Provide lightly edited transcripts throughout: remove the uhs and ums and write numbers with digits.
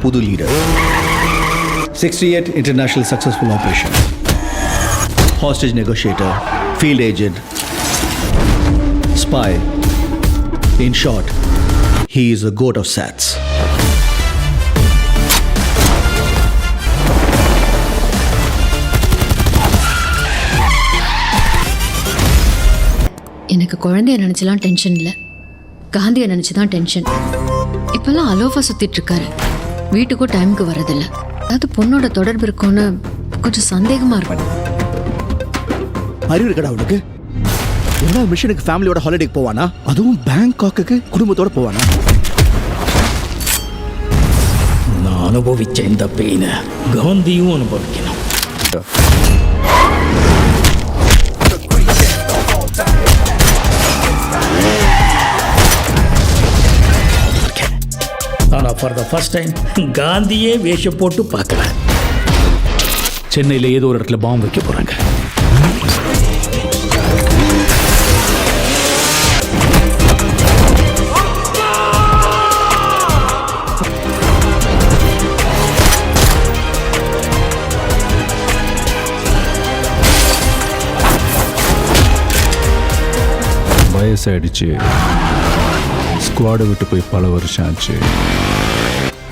புது leader. 68 international successful operation. Hostage negotiator, field agent, spy. In short, he is a goat of SATS. எனக்கு குழந்தைய நினைச்சலாம் tension இல்லை, காந்தியை நினைச்சு தான் டென்ஷன். இப்பெல்லாம் அலோஃபா சுத்திட்டு இருக்காரு, வீட்டுக்கும் டைமுக்கு வர்றதில்ல. அதாவது பொண்ணோட தொடர்பு இருக்கும்னு கொஞ்சம் சந்தேகமா இருக்கும். அறிவு இருக்கடா உனக்கு? எல்லா மிஷனுக்கு ஃபேமிலியோட ஹாலிடேக்கு போவானா? அதுவும் பேங்காக்கு குடும்பத்தோட போவானா? நான் அனுபவிச்ச இந்த பெயினை காந்தியும் அனுபவிக்கணும். ஆனால் ஃபார் த ஃபர்ஸ்ட் டைம் காந்தியே வேஷம் போட்டு பார்க்குறேன். சென்னையில் ஏதோ ஒரு இடத்துல பாம்பு வைக்க போகிறாங்க. வயசாயிடுச்சு, ஸ்குவாடை விட்டு போய் பல வருஷம் ஆச்சு.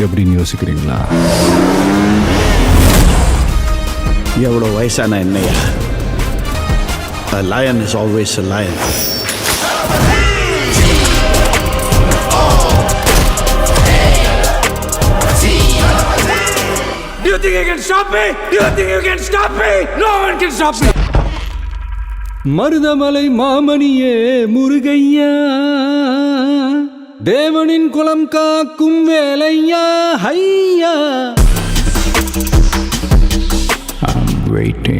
எப்படின்னு யோசிக்கிறீங்களா? எவ்வளோ வயசான என்னையா? A lion is always a lion. Do you think you can stop me? Do you think you can stop me? No one can stop me. Marudhamalai மாமணியே முருகையா, தேவனின் குலம் காக்கும் வேலையா ஹையா. I'm waiting.